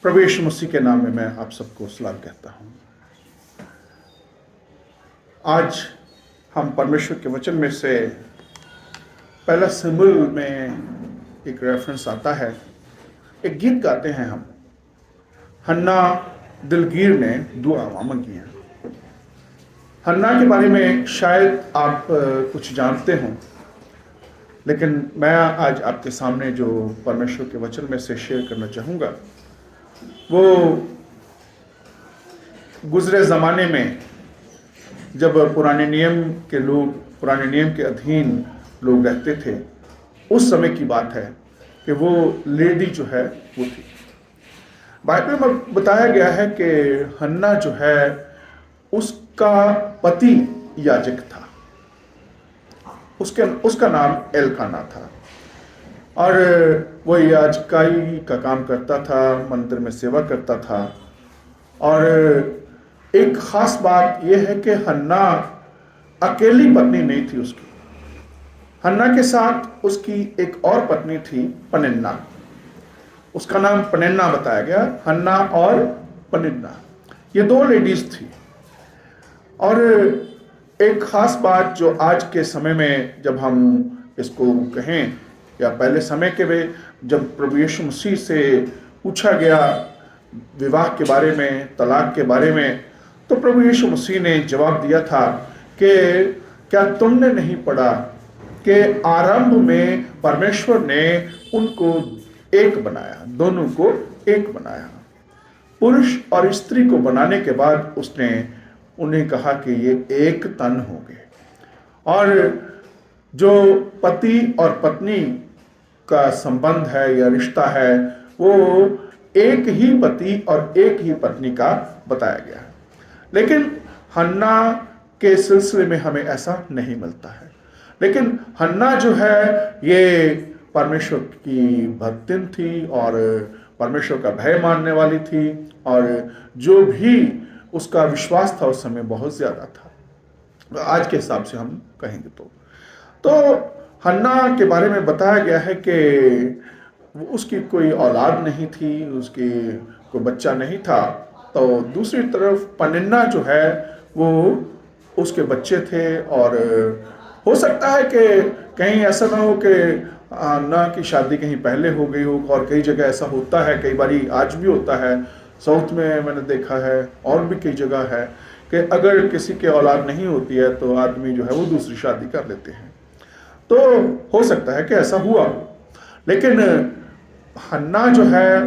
प्रभु यीशु मसीह के नाम में मैं आप सबको सलाम कहता हूँ। आज हम परमेश्वर के वचन में से पहला सिंबल में एक रेफरेंस आता है, एक गीत गाते हैं हम, हन्ना दिलगीर ने दुआ मांगी है। हन्ना के बारे में शायद आप कुछ जानते हों, लेकिन मैं आज आपके सामने जो परमेश्वर के वचन में से शेयर करना चाहूँगा वो गुजरे ज़माने में जब पुराने नियम के अधीन लोग रहते थे, उस समय की बात है कि वो लेडी जो है वो थी। बाइबल में बताया गया है कि हन्ना जो है उसका पति याजक था, उसका नाम एलकाना था और वो याजकाई का काम करता था, मंदिर में सेवा करता था। और एक खास बात यह है कि हन्ना अकेली पत्नी नहीं थी उसकी। हन्ना के साथ उसकी एक और पत्नी थी, पनिन्ना। उसका नाम पनिन्ना बताया गया, हन्ना और पनिन्ना, ये दो लेडीज थी। और एक खास बात जो आज के समय में जब हम इसको कहें या पहले समय के में जब प्रभु यीशु मसीह से पूछा गया विवाह के बारे में, तलाक के बारे में, तो प्रभु यीशु मसीह ने जवाब दिया था कि क्या तुमने नहीं पढ़ा कि आरंभ में परमेश्वर ने उनको एक बनाया, दोनों को एक बनाया। पुरुष और स्त्री को बनाने के बाद उसने उन्हें कहा कि ये एक तन हो गए। और जो पति और पत्नी का संबंध है या रिश्ता है वो एक ही पति और एक ही पत्नी का बताया गया है। लेकिन हन्ना के सिलसिले में हमें ऐसा नहीं मिलता है। लेकिन हन्ना जो है ये परमेश्वर की भक्तिन थी और परमेश्वर का भय मानने वाली थी, और जो भी उसका विश्वास था उस समय बहुत ज़्यादा था, आज के हिसाब से हम कहेंगे तो हन्ना के बारे में बताया गया है कि उसकी कोई औलाद नहीं थी, उसकी कोई बच्चा नहीं था। तो दूसरी तरफ पनिन्ना जो है वो उसके बच्चे थे। और हो सकता है कि कहीं ऐसा ना हो कि हन्ना की शादी कहीं पहले हो गई हो, और कई जगह ऐसा होता है, कई बारी आज भी होता है, साउथ में मैंने देखा है और भी कई जगह है कि अगर किसी के औलाद नहीं होती है तो आदमी जो है वो दूसरी शादी कर लेते हैं। तो हो सकता है कि ऐसा हुआ, लेकिन हन्ना जो है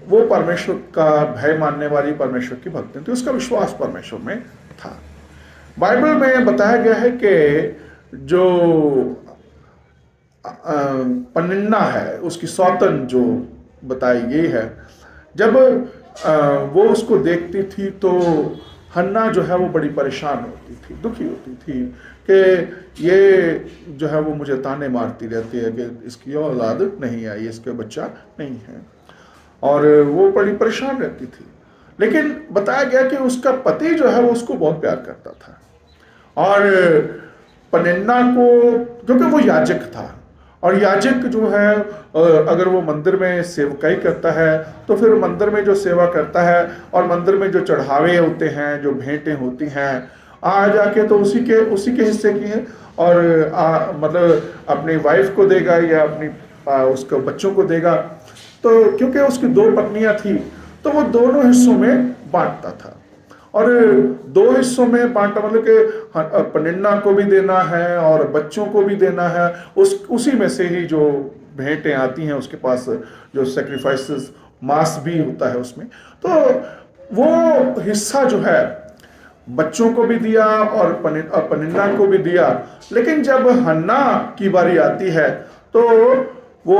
वो परमेश्वर का भय मानने वाली, परमेश्वर की भक्ति थी, उसका विश्वास परमेश्वर में था। बाइबल में बताया गया है कि जो पनिन्ना है उसकी सौतन जो बताई गई है, जब वो उसको देखती थी तो हन्ना जो है वो बड़ी परेशान होती थी, दुखी होती थी कि ये जो है वो मुझे ताने मारती रहती है कि इसकी औलाद नहीं आई, इसके बच्चा नहीं है, और वो बड़ी परेशान रहती थी। लेकिन बताया गया कि उसका पति जो है वो उसको बहुत प्यार करता था। और पनिन्ना को, क्योंकि वो याजक था, और याजक जो है अगर वो मंदिर में सेवकाई करता है तो फिर मंदिर में जो सेवा करता है और मंदिर में जो चढ़ावे होते हैं, जो भेंटें होती हैं, आ जाके तो उसी के हिस्से की है। और मतलब अपनी वाइफ को देगा या अपनी उसके बच्चों को देगा। तो क्योंकि उसकी दो पत्नियां थी तो वो दोनों हिस्सों में बांटता था। और दो हिस्सों में बांटा मतलब कि पनिन्ना को भी देना है और बच्चों को भी देना है। उसी में से ही जो भेंटें आती हैं उसके पास, जो सेक्रीफाइसेस मांस भी होता है उसमें, तो वो हिस्सा जो है बच्चों को भी दिया और पनिन्ना को भी दिया। लेकिन जब हन्ना की बारी आती है तो वो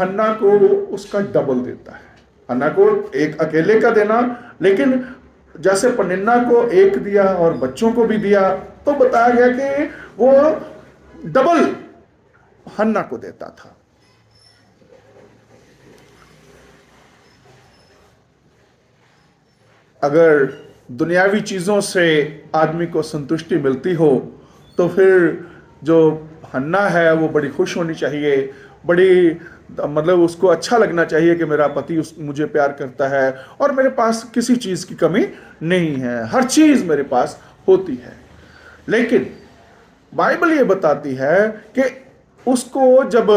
हन्ना को उसका डबल देता है। हन्ना को एक अकेले का देना, लेकिन जैसे पनिन्ना को एक दिया और बच्चों को भी दिया, तो बताया गया कि वो डबल हन्ना को देता था। अगर दुनियावी चीज़ों से आदमी को संतुष्टि मिलती हो तो फिर जो हन्ना है वो बड़ी खुश होनी चाहिए, बड़ी मतलब उसको अच्छा लगना चाहिए कि मेरा पति मुझे प्यार करता है और मेरे पास किसी चीज़ की कमी नहीं है, हर चीज़ मेरे पास होती है। लेकिन बाइबल ये बताती है कि उसको जब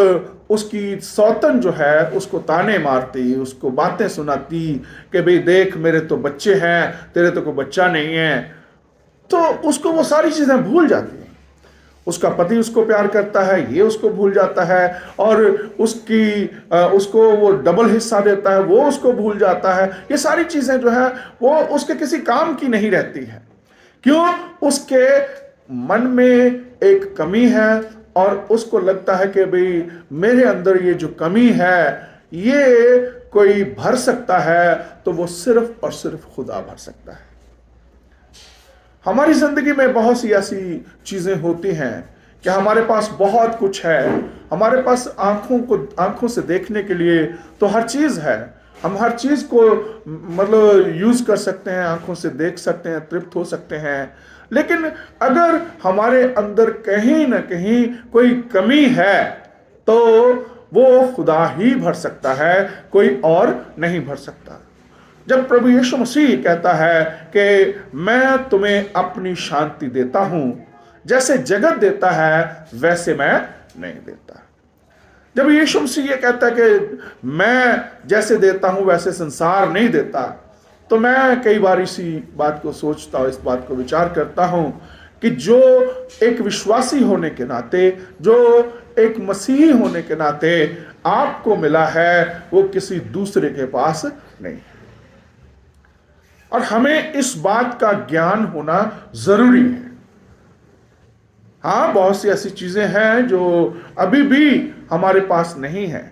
उसकी सौतन जो है उसको ताने मारती, उसको बातें सुनाती कि भाई देख मेरे तो बच्चे हैं, तेरे तो कोई बच्चा नहीं है, तो उसको वो सारी चीज़ें भूल जाती हैं। उसका पति उसको प्यार करता है, ये उसको भूल जाता है, और उसको वो डबल हिस्सा देता है, वो उसको भूल जाता है। ये सारी चीज़ें जो है वो उसके किसी काम की नहीं रहती है। क्यों? उसके मन में एक कमी है और उसको लगता है कि भाई मेरे अंदर ये जो कमी है ये कोई भर सकता है, तो वो सिर्फ और सिर्फ खुदा भर सकता है। हमारी जिंदगी में बहुत सी ऐसी चीजें होती हैं कि हमारे पास बहुत कुछ है, हमारे पास आंखों से देखने के लिए तो हर चीज है, हम हर चीज को मतलब यूज कर सकते हैं, आंखों से देख सकते हैं, तृप्त हो सकते हैं। लेकिन अगर हमारे अंदर कहीं ना कहीं कोई कमी है तो वो खुदा ही भर सकता है, कोई और नहीं भर सकता। जब प्रभु यीशु मसीह कहता है कि मैं तुम्हें अपनी शांति देता हूं, जैसे जगत देता है वैसे मैं नहीं देता। जब यीशु मसीह ये कहता है कि मैं जैसे देता हूं वैसे संसार नहीं देता, तो मैं कई बार इसी बात को सोचता हूं, इस बात को विचार करता हूं कि जो एक विश्वासी होने के नाते, जो एक मसीही होने के नाते आपको मिला है, वो किसी दूसरे के पास नहीं। और हमें इस बात का ज्ञान होना जरूरी है। हाँ, बहुत सी ऐसी चीजें हैं जो अभी भी हमारे पास नहीं है,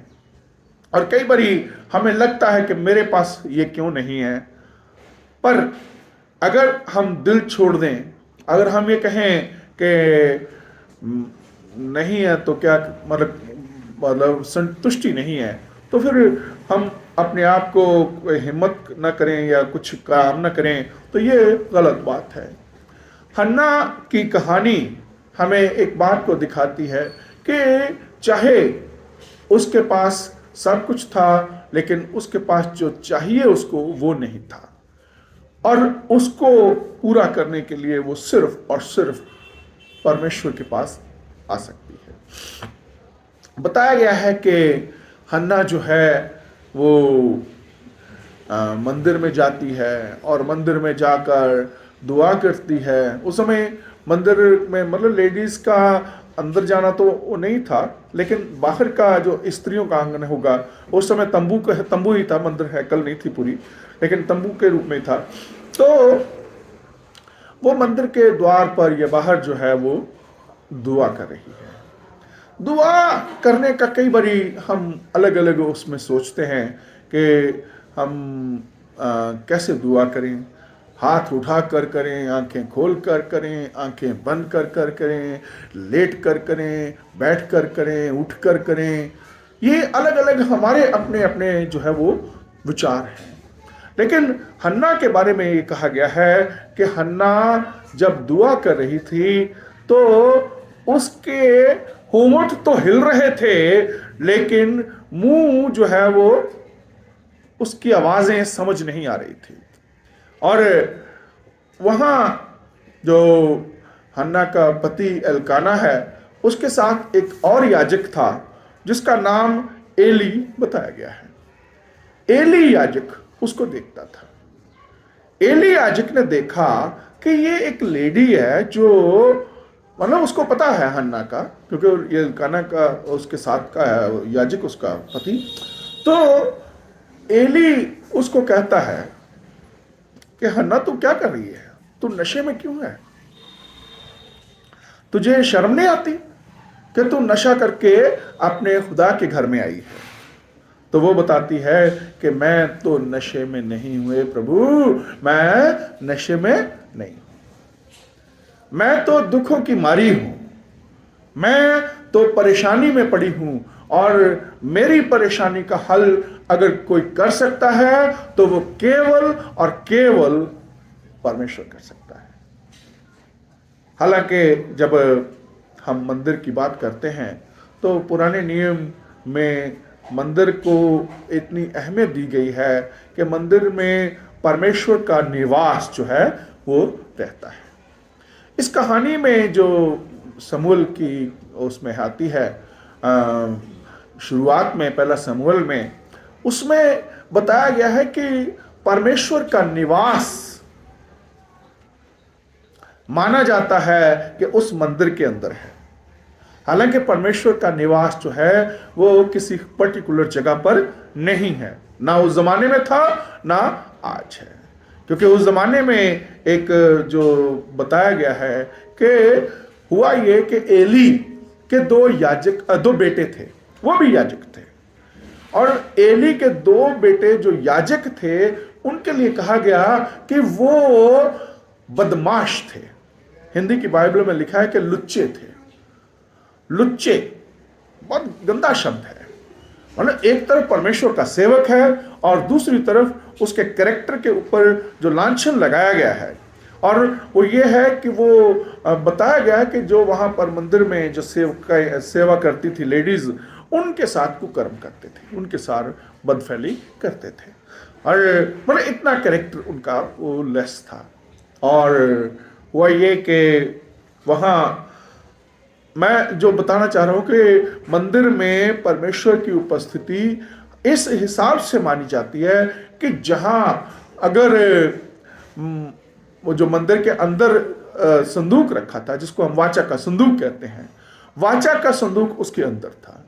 और कई बारी हमें लगता है कि मेरे पास ये क्यों नहीं है। पर अगर हम दिल छोड़ दें, अगर हम ये कहें कि नहीं है तो क्या, मतलब संतुष्टि नहीं है, तो फिर हम अपने आप को हिम्मत न करें या कुछ काम न करें, तो ये गलत बात है। हन्ना की कहानी हमें एक बात को दिखाती है कि चाहे उसके पास सब कुछ था, लेकिन उसके पास जो चाहिए उसको वो नहीं था, और उसको पूरा करने के लिए वो सिर्फ और सिर्फ परमेश्वर के पास आ सकती है। बताया गया है कि हन्ना जो है वो मंदिर में जाती है और मंदिर में जाकर दुआ करती है। उस समय मंदिर में मतलब लेडीज का अंदर जाना तो वो नहीं था, लेकिन बाहर का जो स्त्रियों का आंगन होगा, उस समय तंबू ही था, मंदिर हैकल नहीं थी पूरी, लेकिन तंबू के रूप में था। तो वो मंदिर के द्वार पर या बाहर जो है वो दुआ कर रही है। दुआ करने का कई बारी हम अलग अलग उसमें सोचते हैं कि हम कैसे दुआ करें। हाथ उठा कर करें, आंखें खोल कर करें, आंखें बंद कर कर करें, लेट कर करें, बैठ कर करें, उठ कर करें। ये अलग अलग हमारे अपने अपने जो है वो विचार हैं। लेकिन हन्ना के बारे में ये कहा गया है कि हन्ना जब दुआ कर रही थी तो उसके होंठ तो हिल रहे थे, लेकिन मुंह जो है वो उसकी आवाजें समझ नहीं आ रही थी। और वहां जो हन्ना का पति एल्काना है, उसके साथ एक और याजक था जिसका नाम एली बताया गया है। एली याजक उसको देखता था। एली याजक ने देखा कि ये एक लेडी है जो, मतलब उसको पता है हन्ना का, क्योंकि ये एल्काना का उसके साथ का है, याजक उसका पति। तो एली उसको कहता है कि हन्ना तू क्या कर रही है, तू नशे में क्यों है, तुझे शर्म नहीं आती कि तू नशा करके अपने खुदा के घर में आई है। तो वो बताती है कि मैं तो नशे में नहीं हुए प्रभु, मैं नशे में नहीं, मैं तो दुखों की मारी हूं, मैं तो परेशानी में पड़ी हूं, और मेरी परेशानी का हल अगर कोई कर सकता है तो वो केवल और केवल परमेश्वर कर सकता है। हालांकि जब हम मंदिर की बात करते हैं तो पुराने नियम में मंदिर को इतनी अहमियत दी गई है कि मंदिर में परमेश्वर का निवास जो है वो रहता है। इस कहानी में जो समूएल की उसमें आती है, शुरुआत में पहला समूएल में, उसमें बताया गया है कि परमेश्वर का निवास माना जाता है कि उस मंदिर के अंदर है। हालांकि परमेश्वर का निवास जो है वो किसी पर्टिकुलर जगह पर नहीं है, ना उस जमाने में था ना आज है। क्योंकि उस जमाने में एक जो बताया गया है कि हुआ ये कि एली के दो बेटे थे, वो भी याजक थे, और एली के दो बेटे जो याजक थे उनके लिए कहा गया कि वो बदमाश थे। हिंदी की बाइबल में लिखा है कि लुच्चे थे। लुच्चे बहुत गंदा शब्द है, मतलब एक तरफ परमेश्वर का सेवक है और दूसरी तरफ उसके कैरेक्टर के ऊपर जो लांछन लगाया गया है, और वो ये है कि वो बताया गया है कि जो वहां पर मंदिर में जो सेवा करती थी लेडीज, उनके साथ कुकर्म करते थे, उनके साथ बदफैली करते थे, और मतलब इतना कैरेक्टर उनका वो लेस था। और हुआ ये कि वहाँ मैं जो बताना चाह रहा हूँ कि मंदिर में परमेश्वर की उपस्थिति इस हिसाब से मानी जाती है कि जहाँ अगर वो जो मंदिर के अंदर संदूक रखा था, जिसको हम वाचा का संदूक कहते हैं, वाचा का संदूक उसके अंदर था,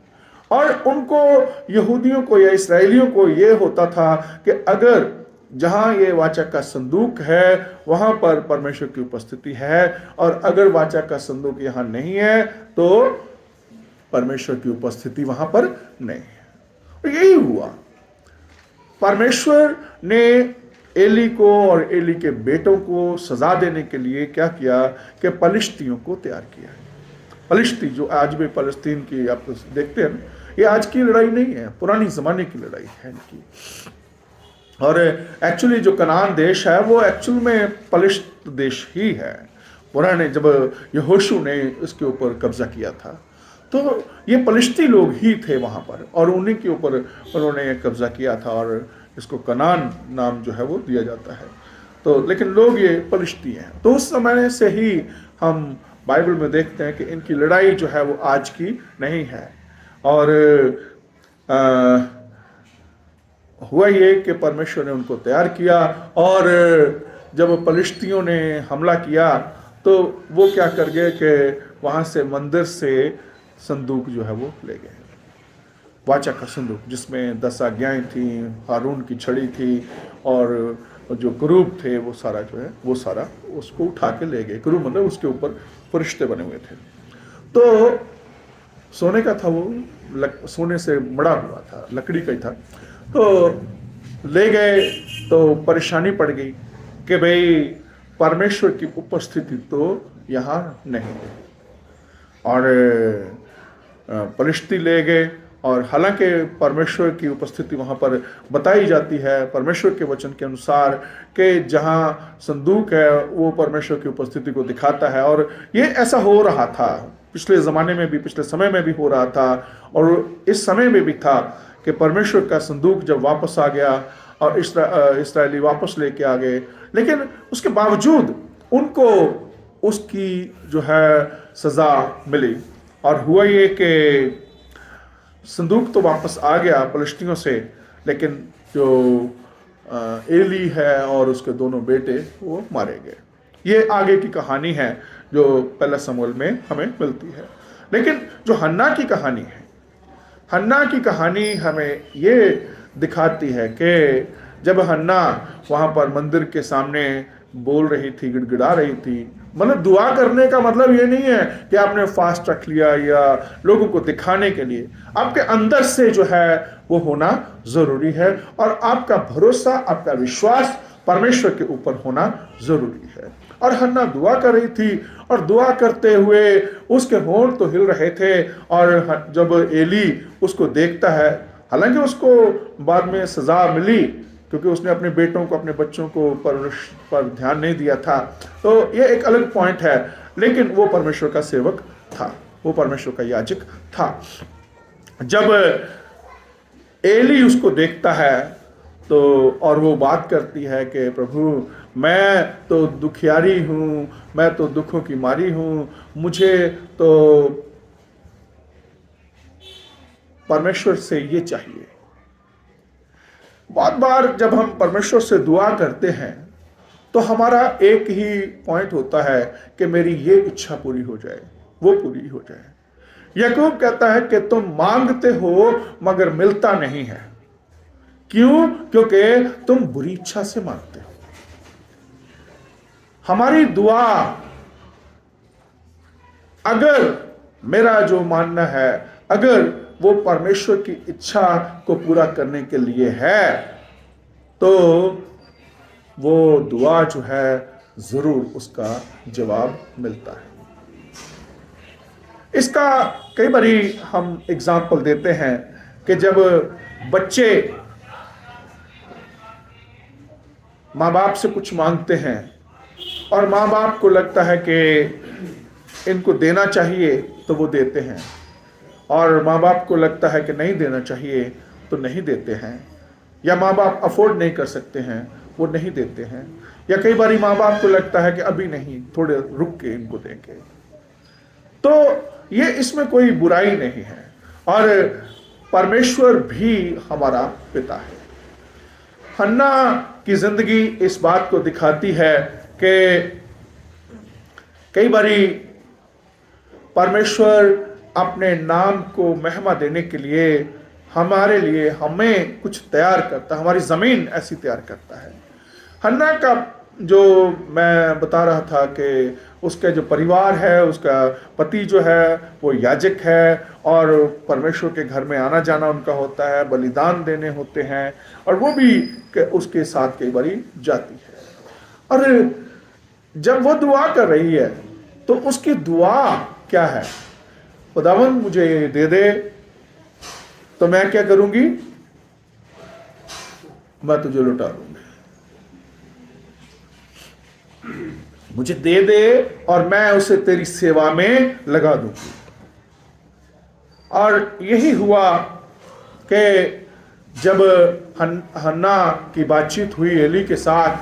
और उनको यहूदियों को या इस्राएलियों को ये होता था कि अगर जहां ये वाचा का संदूक है वहां पर परमेश्वर की उपस्थिति है, और अगर वाचा का संदूक यहां नहीं है तो परमेश्वर की उपस्थिति वहां पर नहीं है। और यही हुआ, परमेश्वर ने एली को और एली के बेटों को सजा देने के लिए क्या किया कि पलिश्तियों को तैयार किया। पलिश्ती जो आज भी फलस्तीन की आप देखते हैं, ये आज की लड़ाई नहीं है, पुरानी जमाने की लड़ाई है इनकी। और एक्चुअली जो कनान देश है वो एक्चुअल में पलिश्त देश ही है। पुराने जब यहोशू ने इसके ऊपर कब्जा किया था तो ये पलिश्ती लोग ही थे वहाँ पर, और उन्हीं के ऊपर उन्होंने कब्जा किया था, और इसको कनान नाम जो है वो दिया जाता है। तो लेकिन लोग ये पलिश्ती हैं। तो उस समय से ही हम बाइबल में देखते हैं कि इनकी लड़ाई जो है वो आज की नहीं है। और हुआ ये कि परमेश्वर ने उनको तैयार किया, और जब पलिश्तियों ने हमला किया तो वो क्या कर गए कि वहाँ से मंदिर से संदूक जो है वो ले गए, वाचा का संदूक, जिसमें 10 आज्ञाएं थी, हारून की छड़ी थी, और जो करूब थे वो सारा जो है वो सारा उसको उठा के ले गए। करूब मतलब उसके ऊपर फरिश्ते बने हुए थे, तो सोने का था वो, सोने से मड़ा हुआ था, लकड़ी का ही था। तो ले गए तो परेशानी पड़ गई कि भाई परमेश्वर की उपस्थिति तो यहाँ नहीं है, और पलिश्ती ले गए। और हालांकि परमेश्वर की उपस्थिति वहाँ पर बताई जाती है परमेश्वर के वचन के अनुसार कि जहाँ संदूक है वो परमेश्वर की उपस्थिति को दिखाता है, और ये ऐसा हो रहा था पिछले ज़माने में भी, पिछले समय में भी हो रहा था, और इस समय में भी था कि परमेश्वर का संदूक जब वापस आ गया और इस्राएली वापस लेके आ गए, लेकिन उसके बावजूद उनको उसकी जो है सज़ा मिली। और हुआ ये कि संदूक तो वापस आ गया पलिश्तियों से, लेकिन जो एली है और उसके दोनों बेटे वो मारे गए। ये आगे की कहानी है जो पहला समूएल में हमें मिलती है। लेकिन जो हन्ना की कहानी है, हन्ना की कहानी हमें ये दिखाती है कि जब हन्ना वहाँ पर मंदिर के सामने बोल रही थी, गिड़गिड़ा रही थी, मतलब दुआ करने का मतलब ये नहीं है कि आपने फास्ट रख लिया या लोगों को दिखाने के लिए, आपके अंदर से जो है वो होना जरूरी है, और आपका भरोसा, आपका विश्वास परमेश्वर के ऊपर होना जरूरी है। और हन्ना दुआ कर रही थी, और दुआ करते हुए उसके होंठ तो हिल रहे थे, और जब एली उसको देखता है, हालांकि उसको बाद में सजा मिली क्योंकि उसने अपने बेटों को, अपने बच्चों को पर ध्यान नहीं दिया था, तो ये एक अलग पॉइंट है, लेकिन वो परमेश्वर का सेवक था, वो परमेश्वर का याजक था। जब एली उसको देखता है तो और वो बात करती है कि प्रभु मैं तो दुखियारी हूँ, मैं तो दुखों की मारी हूँ, मुझे तो परमेश्वर से ये चाहिए। बहुत बार जब हम परमेश्वर से दुआ करते हैं तो हमारा एक ही पॉइंट होता है कि मेरी ये इच्छा पूरी हो जाए, वो पूरी हो जाए। याकूब कहता है कि तुम मांगते हो मगर मिलता नहीं है। क्यों? क्योंकि तुम बुरी इच्छा से मांगते हो। हमारी दुआ, अगर मेरा जो मानना है, अगर वो परमेश्वर की इच्छा को पूरा करने के लिए है तो वो दुआ जो है जरूर उसका जवाब मिलता है। इसका कई बारी हम एग्जाम्पल देते हैं कि जब बच्चे माँ बाप से कुछ मांगते हैं और माँ बाप को लगता है कि इनको देना चाहिए तो वो देते हैं, और माँ बाप को लगता है कि नहीं देना चाहिए तो नहीं देते हैं, या माँ बाप अफोर्ड नहीं कर सकते हैं वो नहीं देते हैं, या कई बार माँ बाप को लगता है कि अभी नहीं, थोड़े रुक के इनको देंगे। तो ये इसमें कोई बुराई नहीं है, और परमेश्वर भी हमारा पिता है। हन्ना की जिंदगी इस बात को दिखाती है कि कई बारी परमेश्वर अपने नाम को महिमा देने के लिए हमारे लिए हमें कुछ तैयार करता है, हमारी जमीन ऐसी तैयार करता है। हन्ना का जो मैं बता रहा था कि उसका जो परिवार है, उसका पति जो है वो याजक है, और परमेश्वर के घर में आना जाना उनका होता है, बलिदान देने होते हैं, और वो भी उसके साथ कई बारी जाती है। और जब वो दुआ कर रही है तो उसकी दुआ क्या है? खुदावंद मुझे ये दे दे तो मैं क्या करूंगी? मैं तुझे लौटा दूंगी। मुझे दे दे और मैं उसे तेरी सेवा में लगा दूंगी। और यही हुआ कि जब हन्ना की बातचीत हुई एली के साथ,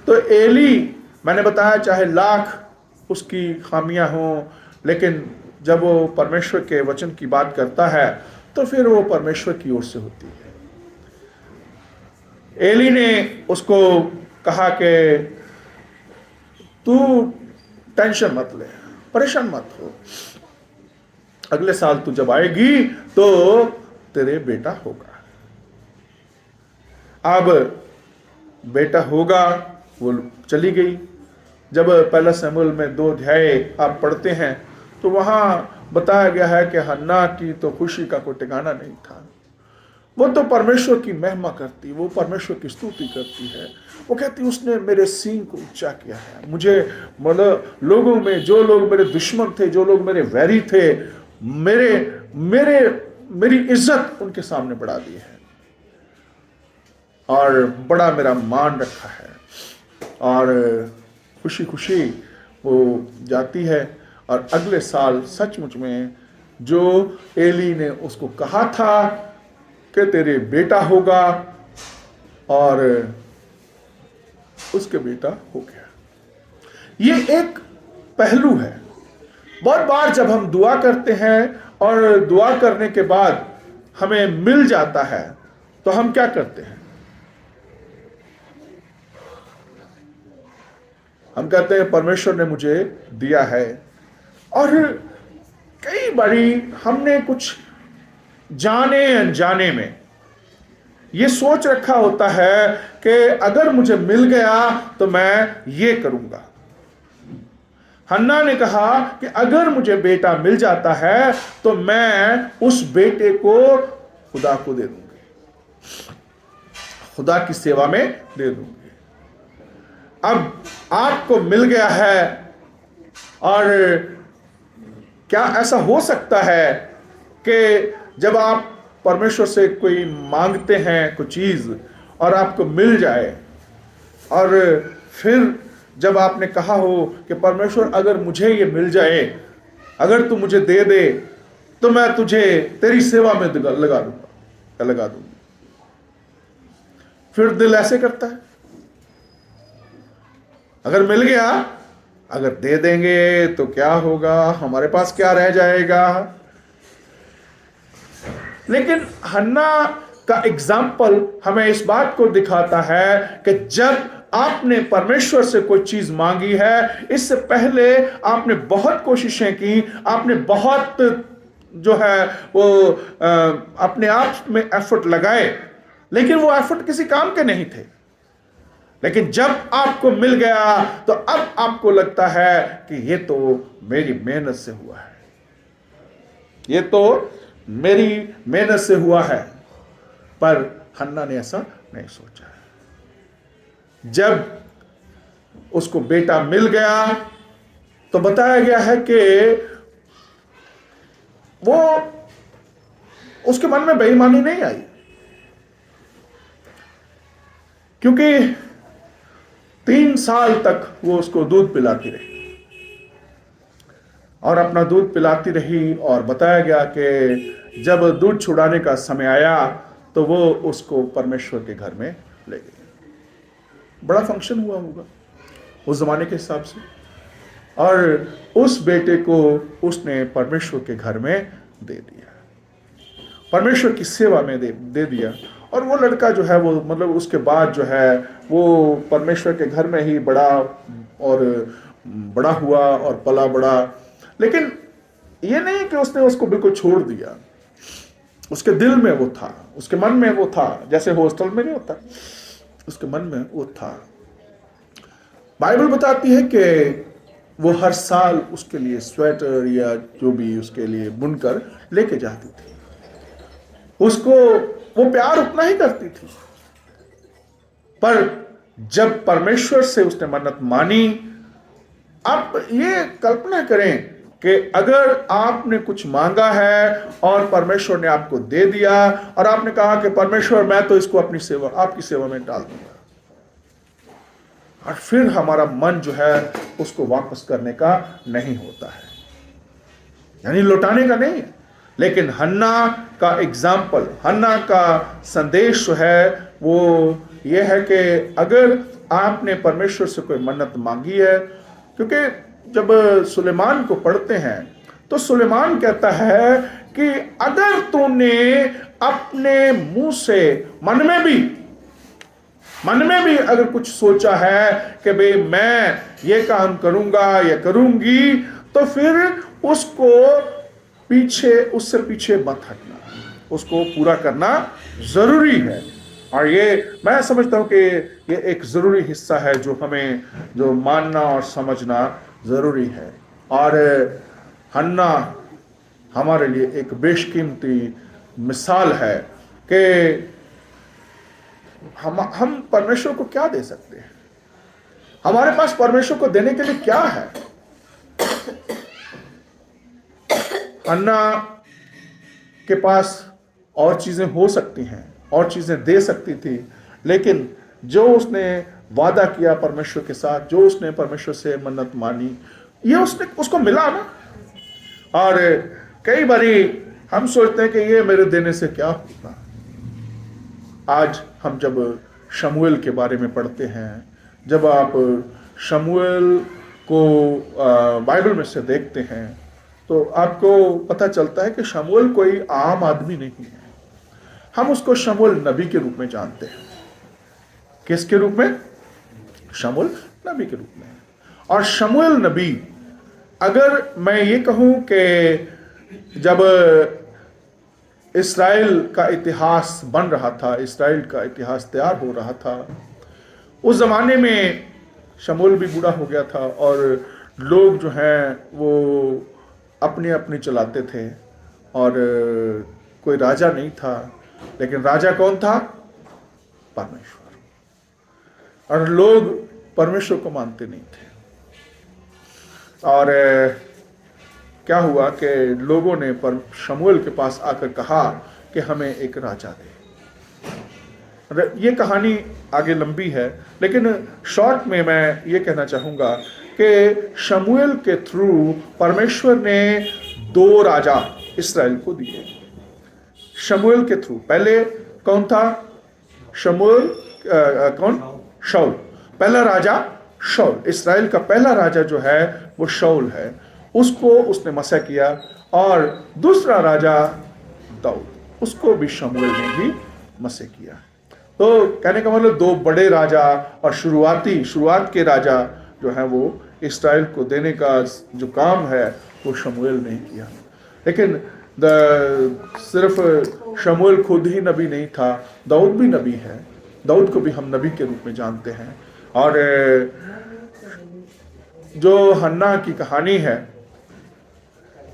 तो एली, मैंने बताया चाहे लाख उसकी खामियां हों, लेकिन जब वो परमेश्वर के वचन की बात करता है तो फिर वो परमेश्वर की ओर से होती है। एली ने उसको कहा कि तू टेंशन मत ले, परेशान मत हो, अगले साल तू जब आएगी तो तेरे बेटा होगा। अब बेटा होगा, वो चली गई। जब पहला शमूएल में 2 अध्याय आप पढ़ते हैं तो वहां बताया गया है कि हन्ना की तो खुशी का कोई ठिकाना नहीं था। वो तो परमेश्वर की महिमा करती, वो परमेश्वर की स्तुति करती है। वो कहती उसने मेरे सींग को ऊंचा किया है, मुझे मतलब लोगों में, जो लोग मेरे दुश्मन थे, जो लोग मेरे वैरी थे, मेरी इज्जत उनके सामने बढ़ा दी है, और बड़ा मेरा मान रखा है। और खुशी खुशी वो जाती है, और अगले साल सचमुच में जो एली ने उसको कहा था कि तेरे बेटा होगा, और उसके बेटा हो गया। ये एक पहलू है। बहुत बार जब हम दुआ करते हैं और दुआ करने के बाद हमें मिल जाता है तो हम क्या करते हैं? हम कहते हैं परमेश्वर ने मुझे दिया है। और कई बारी हमने कुछ जाने अनजाने में ये सोच रखा होता है कि अगर मुझे मिल गया तो मैं ये करूंगा। हन्ना ने कहा कि अगर मुझे बेटा मिल जाता है तो मैं उस बेटे को खुदा को दे दूंगी, खुदा की सेवा में दे दूंगी। अब आपको मिल गया है, और क्या ऐसा हो सकता है कि जब आप परमेश्वर से कोई मांगते हैं कोई चीज और आपको मिल जाए, और फिर जब आपने कहा हो कि परमेश्वर अगर मुझे ये मिल जाए, अगर तू मुझे दे दे तो मैं तुझे तेरी सेवा में लगा दूंगी, फिर दिल ऐसे करता है, अगर मिल गया, अगर दे देंगे तो क्या होगा, हमारे पास क्या रह जाएगा। लेकिन हन्ना का एग्जाम्पल हमें इस बात को दिखाता है कि जब आपने परमेश्वर से कोई चीज मांगी है, इससे पहले आपने बहुत कोशिशें की, आपने बहुत जो है वो अपने आप में एफर्ट लगाए, लेकिन वो एफर्ट किसी काम के नहीं थे। लेकिन जब आपको मिल गया तो अब आपको लगता है कि ये तो मेरी मेहनत से हुआ है, ये तो मेरी मेहनत से हुआ है। पर हन्ना ने ऐसा नहीं सोचा। जब उसको बेटा मिल गया तो बताया गया है कि वो उसके मन में बेईमानी नहीं आई, क्योंकि 3 साल तक वो उसको दूध पिलाती रही और अपना दूध पिलाती रही। और बताया गया कि जब दूध छुड़ाने का समय आया तो वो उसको परमेश्वर के घर में ले गई। बड़ा फंक्शन हुआ होगा उस जमाने के हिसाब से, और उस बेटे को उसने परमेश्वर के घर में दे दिया, परमेश्वर की सेवा में दे दिया। और वो लड़का जो है वो मतलब उसके बाद जो है वो परमेश्वर के घर में ही बड़ा हुआ और पला बड़ा। लेकिन ये नहीं कि उसने उसको बिल्कुल छोड़ दिया, उसके दिल में वो था, उसके मन में वो था, जैसे हॉस्टल में नहीं होता, उसके मन में वो था। बाइबल बताती है कि वो हर साल उसके लिए स्वेटर या जो भी उसके लिए बुनकर लेके जाती थी, उसको वो प्यार उतना ही करती थी। पर जब परमेश्वर से उसने मन्नत मानी, आप ये कल्पना करें कि अगर आपने कुछ मांगा है और परमेश्वर ने आपको दे दिया और आपने कहा कि परमेश्वर मैं तो इसको अपनी सेवा, आपकी सेवा में डाल दूंगा, और फिर हमारा मन जो है उसको वापस करने का नहीं होता है, यानी लौटाने का नहीं है। लेकिन हन्ना का एग्जाम्पल, हन्ना का संदेश जो है वो ये है कि अगर आपने परमेश्वर से कोई मन्नत मांगी है, क्योंकि जब सुलेमान को पढ़ते हैं तो सुलेमान कहता है कि अगर तूने अपने मुंह से मन में भी अगर कुछ सोचा है कि भाई मैं ये काम करूंगा या करूंगी, तो फिर उससे पीछे मत हटना, उसको पूरा करना जरूरी है। और ये मैं समझता हूं कि ये एक जरूरी हिस्सा है जो हमें जो मानना और समझना जरूरी है। और हन्ना हमारे लिए एक बेशकीमती मिसाल है कि हम परमेश्वर को क्या दे सकते हैं, हमारे पास परमेश्वर को देने के लिए क्या है। हन्ना के पास और चीजें हो सकती हैं, और चीजें दे सकती थी, लेकिन जो उसने वादा किया परमेश्वर के साथ, जो उसने परमेश्वर से मन्नत मानी, ये उसको मिला ना। और कई बारी हम सोचते हैं कि ये मेरे देने से क्या होगा। आज हम जब शमूएल के बारे में पढ़ते हैं, जब आप शमूएल को बाइबल में से देखते हैं, तो आपको पता चलता है कि शमूएल कोई आम आदमी नहीं है। हम उसको शमूएल नबी के रूप में जानते हैं। किसके रूप में? शमूएल नबी के रूप में। और शमूएल नबी, अगर मैं ये कहूं कि जब इस्राएल का इतिहास बन रहा था, इस्राएल का इतिहास तैयार हो रहा था, उस जमाने में शमूएल भी बूढ़ा हो गया था और लोग जो हैं वो अपनी अपनी चलाते थे, और कोई राजा नहीं था। लेकिन राजा कौन था? परमेश्वर। और लोग परमेश्वर को मानते नहीं थे। और क्या हुआ कि लोगों ने शमूएल के पास आकर कहा कि हमें एक राजा दे। ये कहानी आगे लंबी है, लेकिन शॉर्ट में मैं ये कहना चाहूँगा कि शमूएल के थ्रू परमेश्वर ने 2 राजा इस्राएल को दिए। शमूएल के थ्रू, पहले कौन था? शमूएल कौन? शाऊल। पहला राजा शाऊल, इस्राएल का पहला राजा जो है वो शाऊल है, उसको उसने मसह किया। और दूसरा राजा दाऊद, उसको भी शमूएल ने ही मसह किया। तो कहने का मतलब दो बड़े राजा और शुरुआत के राजा जो है वो इस्राएल को देने का जो काम है वो शमूएल ने किया। लेकिन सिर्फ शमूएल खुद ही नबी नहीं था, दाऊद भी नबी है। दाऊद को भी हम नबी के रूप में जानते हैं। और जो हन्ना की कहानी है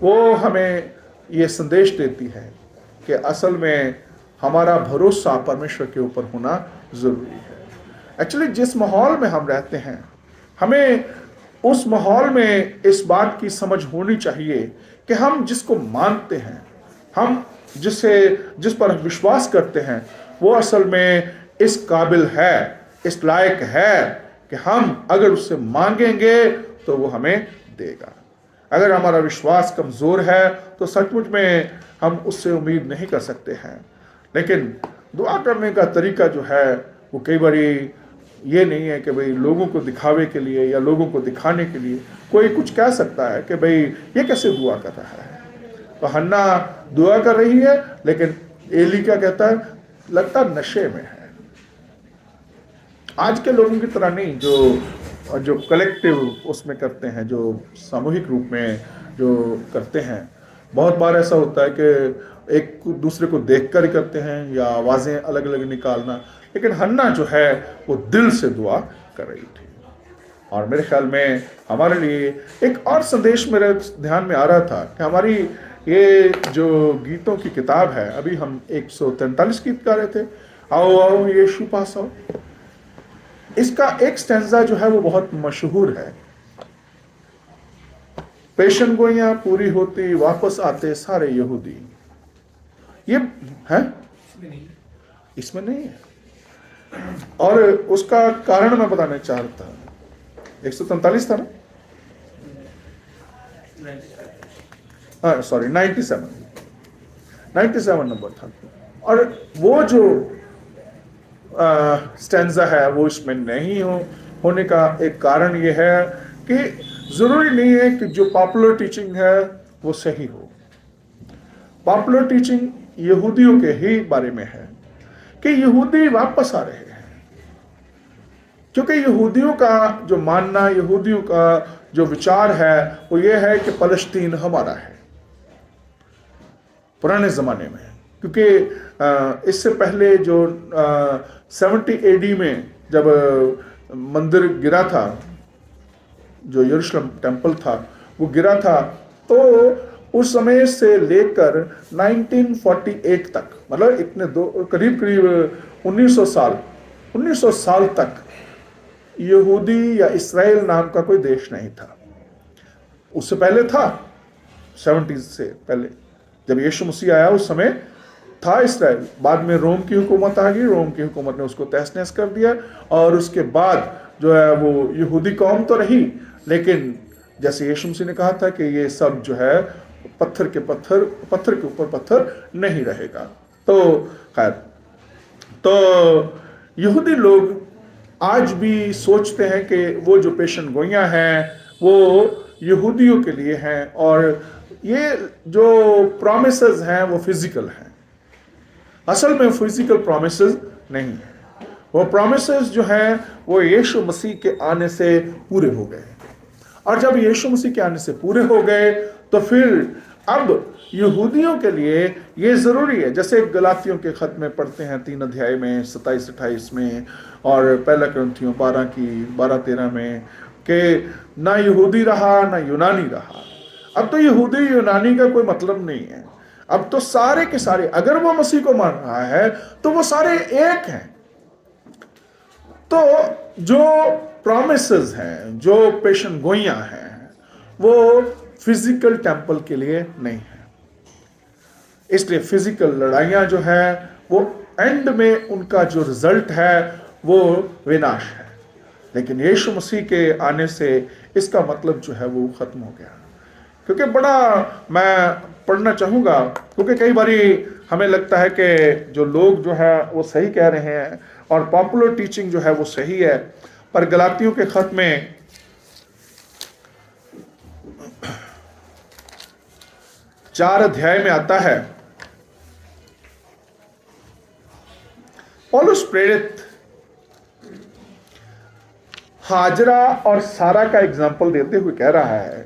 वो हमें ये संदेश देती है कि असल में हमारा भरोसा परमेश्वर के ऊपर होना ज़रूरी है। एक्चुअली जिस माहौल में हम रहते हैं, हमें उस माहौल में इस बात की समझ होनी चाहिए कि हम जिसको मानते हैं, हम जिस पर विश्वास करते हैं, वो असल में इस काबिल है, इस लायक है कि हम अगर उससे मांगेंगे तो वो हमें देगा। अगर हमारा विश्वास कमज़ोर है तो सचमुच में हम उससे उम्मीद नहीं कर सकते हैं। लेकिन दुआ करने का तरीका जो है वो कई बारी ये नहीं है कि भाई लोगों को दिखावे के लिए या लोगों को दिखाने के लिए कोई कुछ कह सकता है कि भाई ये कैसे दुआ कर रहा है। तो हन्ना दुआ कर रही है, लेकिन एली क्या कहता है? लगता नशे में है। आज के लोगों की तरह नहीं, जो कलेक्टिव उसमें करते हैं, जो सामूहिक रूप में जो करते हैं। बहुत बार ऐसा होता है कि एक दूसरे को देखकर ही करते हैं या आवाज़ें अलग अलग निकालना। लेकिन हन्ना जो है वो दिल से दुआ कर रही थी। और मेरे ख्याल में हमारे लिए एक और संदेश मेरे ध्यान में आ रहा था कि हमारी ये जो गीतों की किताब है, अभी हम 143 गीत गा रहे थे, आओ आओ यीशु पास आओ। इसका एक स्टैंजा जो है वो बहुत मशहूर है। पेशन गोइयां पूरी होती, वापस आते सारे यहूदी। ये है, इसमें नहीं है। और उसका कारण मैं बताना चाहता हूं। 143 था ना? सॉरी 97 नंबर था। और वो जो स्टैंजा है वो इसमें नहीं होने का एक कारण ये है कि जरूरी नहीं है कि जो पॉपुलर टीचिंग है वो सही हो। पॉपुलर टीचिंग यहूदियों के ही बारे में है कि यहूदी वापस आ रहे हैं, क्योंकि यहूदियों का जो मानना, यहूदियों का जो विचार है वो ये है कि फलस्तीन हमारा है पुराने ज़माने में। क्योंकि इससे पहले जो 70 AD में जब मंदिर गिरा था, जो यरूशलेम टेम्पल था वो गिरा था, तो उस समय से लेकर 1948 तक, मतलब इतने करीब 1900 साल तक यहूदी या इस्राएल नाम का कोई देश नहीं था। उससे पहले था, 70s से पहले जब यीशु मसीह आया उस समय था इस्राएल। बाद में रोम की हुकूमत आ गई, रोम की हुकूमत ने उसको तहस नहस कर दिया। और उसके बाद जो है वो यहूदी कौम तो रही, लेकिन जैसे यीशु मसीह ने कहा था कि ये सब जो है पत्थर के ऊपर पत्थर नहीं रहेगा। तो खैर, तो यहूदी लोग आज भी सोचते हैं कि वो जो पेशन गोइयां हैं वो यहूदियों के लिए हैं, और ये जो प्रॉमिसेस हैं वो फिजिकल हैं। असल में फिजिकल प्रॉमिसेस नहीं है। वो प्रॉमिसेस जो हैं वो यीशु मसीह के आने से पूरे हो गए। और जब यीशु मसीह के आने से पूरे हो गए तो फिर अब यहूदियों के लिए ये ज़रूरी है, जैसे गलातियों के खत में पढ़ते हैं 3 अध्याय में 27-28 में, और पहला कुरिन्थियों 12-13 में, कि ना यहूदी रहा ना यूनानी रहा। अब तो यहूदी यूनानी का कोई मतलब नहीं है। अब तो सारे के सारे, अगर वो मसीह को मान रहा है तो वो सारे एक हैं। तो जो प्रॉमिसेस हैं, जो पेशन गोइयां हैं, वो फिजिकल टेम्पल के लिए नहीं है। इसलिए फिजिकल लड़ाइयां जो है वो एंड में उनका जो रिजल्ट है वो विनाश है। लेकिन यीशु मसीह के आने से इसका मतलब जो है वो खत्म हो गया। क्योंकि बड़ा मैं पढ़ना चाहूँगा, क्योंकि कई बारी हमें लगता है कि जो लोग जो है वो सही कह रहे हैं और पॉपुलर टीचिंग जो है वो सही है, पर गलातियों के खत में 4 अध्याय में आता है, पौलुस प्रेरित हाजरा और सारा का एग्जाम्पल देते हुए कह रहा है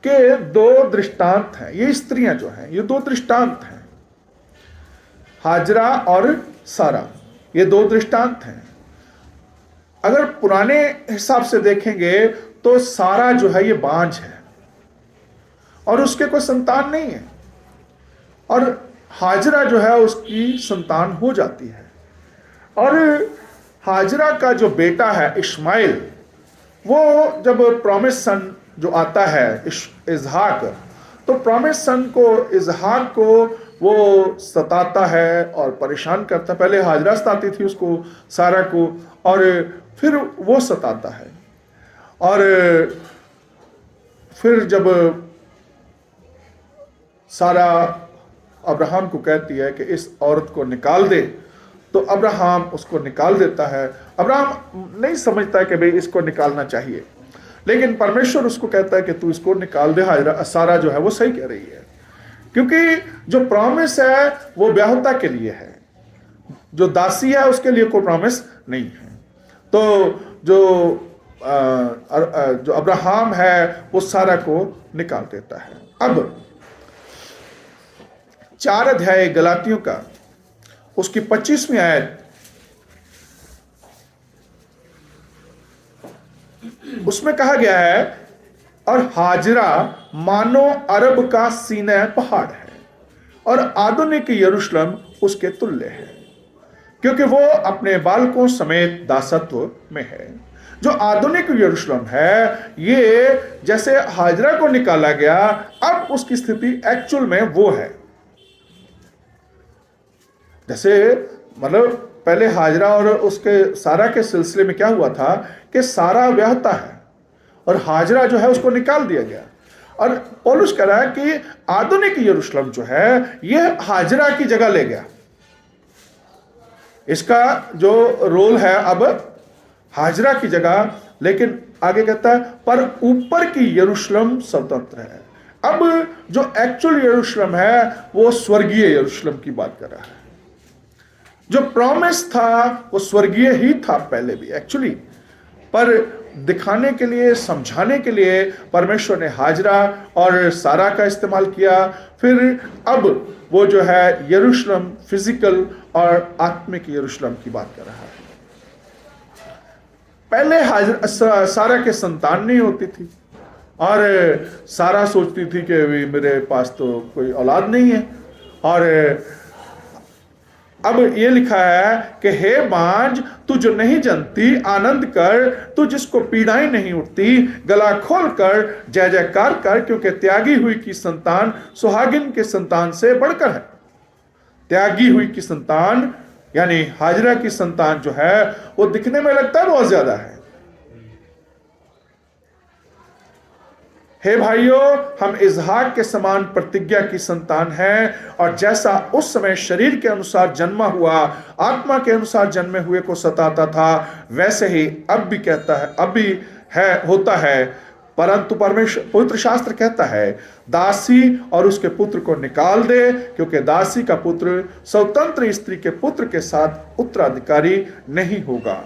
कि 2 दृष्टांत हैं, ये स्त्रियां जो हैं ये 2 दृष्टांत हैं, हाजरा और सारा, ये 2 दृष्टांत हैं। अगर पुराने हिसाब से देखेंगे तो सारा जो है ये बांझ है और उसके कोई संतान नहीं है, और हाजरा जो है उसकी संतान हो जाती है। और हाजरा का जो बेटा है इस्माइल, वो जब प्रॉमिस सन जो आता है इजहाक, तो प्रॉमिस सन को इजहाक को वो सताता है और परेशान करता है। पहले हाजरा सताती थी उसको, सारा को, और फिर वो सताता है। और फिर जब सारा अब्राहम को कहती है कि इस औरत को निकाल दे, तो अब्राहम उसको निकाल देता है। अब्राहम नहीं समझता कि भाई इसको निकालना चाहिए, लेकिन परमेश्वर उसको कहता है कि तू इसको निकाल दे। हाजरा, सारा जो है वो सही कह रही है, क्योंकि जो प्रॉमिस है वो ब्याहुता के लिए है, जो दासी है उसके लिए कोई प्रॉमिस नहीं है। तो जो अब्राहम है वो सारा को निकाल देता है। अब 4 अध्याय गलातियों का, उसकी 25वीं आयत, उसमें कहा गया है, और हाजरा मानो अरब का सीनै पहाड़ है और आधुनिक यरूशलेम उसके तुल्य है, क्योंकि वो अपने बालकों समेत दासत्व में है। जो आधुनिक यरूशलेम है, ये जैसे हाजरा को निकाला गया, अब उसकी स्थिति एक्चुअल में वो है। जैसे मतलब पहले हाजरा और उसके सारा के सिलसिले में क्या हुआ था कि सारा ब्याहता है और हाजरा जो है उसको निकाल दिया गया। और पौलुस कह रहा है कि आधुनिक यरूशलेम जो है यह हाजरा की जगह ले गया, इसका जो रोल है अब हाजरा की जगह। लेकिन आगे कहता है, पर ऊपर की यरूशलेम स्वतंत्र है। अब जो एक्चुअल यरूशलेम है वो स्वर्गीय यरूशलेम की बात कर रहा है। जो प्रॉमिस था वो स्वर्गीय ही था पहले भी एक्चुअली, पर दिखाने के लिए, समझाने के लिए परमेश्वर ने हाजरा और सारा का इस्तेमाल किया। फिर अब वो जो है यरूशलेम फिजिकल और आत्मिक यरूशलेम की बात कर रहा है। पहले सारा के संतान नहीं होती थी और सारा सोचती थी कि मेरे पास तो कोई औलाद नहीं है। और अब ये लिखा है कि हे बांझ, तू जो नहीं जनती आनंद कर, तू जिसको पीड़ाएं नहीं उठती गला खोल कर जय जयकार कर, क्योंकि त्यागी हुई की संतान सुहागिन के संतान से बढ़कर है। त्यागी हुई की संतान यानी हाजरा की संतान जो है वो दिखने में लगता है बहुत ज्यादा है। हे भाइयों, हम इजहाक के समान प्रतिज्ञा की संतान हैं, और जैसा उस समय शरीर के अनुसार जन्मा हुआ आत्मा के अनुसार जन्मे हुए को सताता था, वैसे ही अब भी कहता है, अब भी है, होता है। परंतु परमेश्वर, पवित्र शास्त्र कहता है, दासी और उसके पुत्र को निकाल दे, क्योंकि दासी का पुत्र स्वतंत्र स्त्री के पुत्र के साथ उत्तराधिकारी नहीं होगा।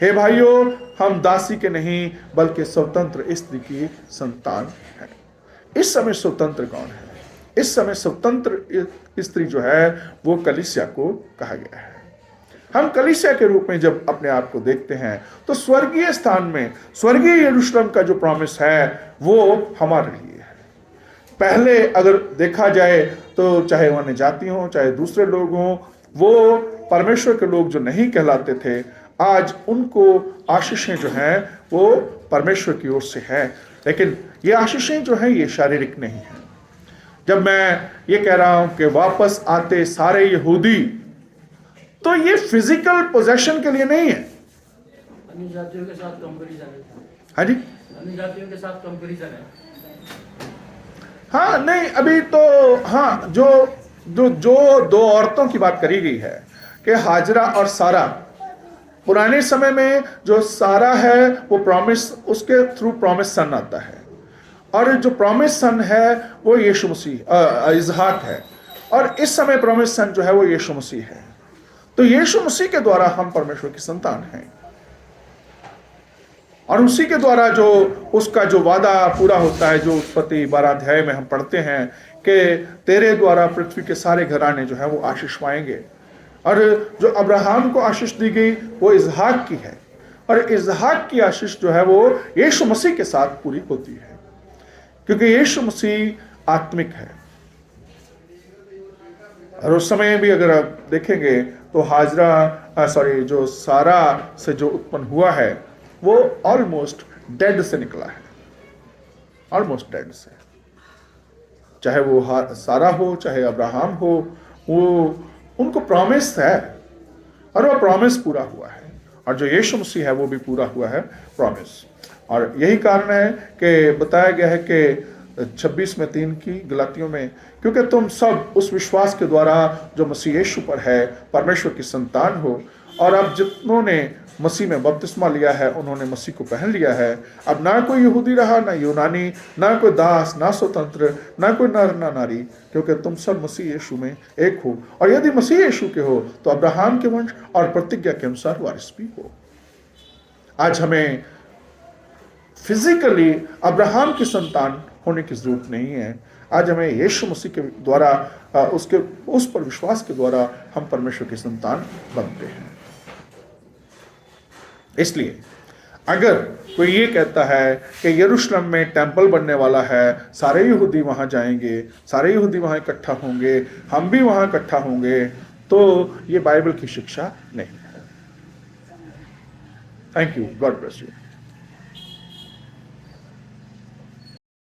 हे भाइयों, हम दासी के नहीं बल्कि स्वतंत्र स्त्री की संतान है। इस समय स्वतंत्र कौन है? इस समय स्वतंत्र स्त्री जो है वो कलीसिया को कहा गया है। हम कलीसिया के रूप में जब अपने आप को देखते हैं तो स्वर्गीय स्थान में, स्वर्गीय यरूशलेम का जो प्रॉमिस है वो हमारे लिए है। पहले अगर देखा जाए तो चाहे वो अन्य जाति हों, चाहे दूसरे लोग हों, वो परमेश्वर के लोग जो नहीं कहलाते थे, आज उनको आशीषें जो हैं वो परमेश्वर की ओर से है। लेकिन ये आशीषें जो हैं ये शारीरिक नहीं है। जब मैं ये कह रहा हूं कि वापस आते सारे यहूदी, तो ये फिजिकल पोजेशन के लिए नहीं है। अन्य जातियों के साथ कंपैरिजन है। हाँ जी, अन्य जातियों के साथ कंपैरिजन है। हाँ नहीं, अभी तो हाँ, जो 2 औरतों की बात करी गई है कि हाजरा और सारा, पुराने समय में जो सारा है वो प्रॉमिस, उसके थ्रू प्रॉमिस सन आता है, और जो प्रॉमिस सन है वो यीशु मसीह इसहाक है, और इस समय प्रॉमिस सन जो है वो यीशु मसीह है। तो यीशु मसीह के द्वारा हम परमेश्वर की संतान हैं, और उसी के द्वारा जो उसका जो वादा पूरा होता है, जो उत्पत्ति 12 अध्याय में हम पढ़ते हैं कि तेरे द्वारा पृथ्वी के सारे घराने जो है वो आशीष पाएंगे। और जो अब्राहम को आशीष दी गई वो इसहाक की है, और इसहाक की आशीष जो है वो यीशु मसीह के साथ पूरी होती है, क्योंकि यीशु मसीह आत्मिक है। और उस समय भी अगर आप देखेंगे तो जो सारा से जो उत्पन्न हुआ है वो ऑलमोस्ट डेड से निकला है, ऑलमोस्ट डेड से। चाहे वो सारा हो, चाहे अब्राहम हो, वो उनको प्रॉमिस है, और वो प्रॉमिस पूरा हुआ है, और जो यीशु मसीह है वो भी पूरा हुआ है प्रॉमिस। और यही कारण है कि बताया गया है कि 26:3 की गलातियों में, क्योंकि तुम सब उस विश्वास के द्वारा जो मसीह यीशु पर है परमेश्वर की संतान हो, और अब जितनों ने मसीह में बपतिस्मा लिया है उन्होंने मसीह को पहन लिया है। अब ना कोई यहूदी रहा, ना यूनानी, ना कोई दास, ना स्वतंत्र, ना कोई नर ना नारी, क्योंकि तुम सब मसीह यीशु में एक हो, और यदि मसीह यीशु के हो तो अब्राहम के वंश और प्रतिज्ञा के अनुसार वारिस भी हो। आज हमें फिजिकली अब्राहम की संतान होने की जरूरत नहीं है। आज हमें यीशु मसीह के द्वारा उस पर विश्वास के द्वारा हम परमेश्वर की संतान बनते हैं। इसलिए अगर कोई ये कहता है कि यरूशलेम में टेंपल बनने वाला है, सारे यहूदी वहां जाएंगे, सारे यहूदी वहां इकट्ठा होंगे, हम भी वहां इकट्ठा होंगे, तो ये बाइबल की शिक्षा नहीं है। Thank you, God bless you.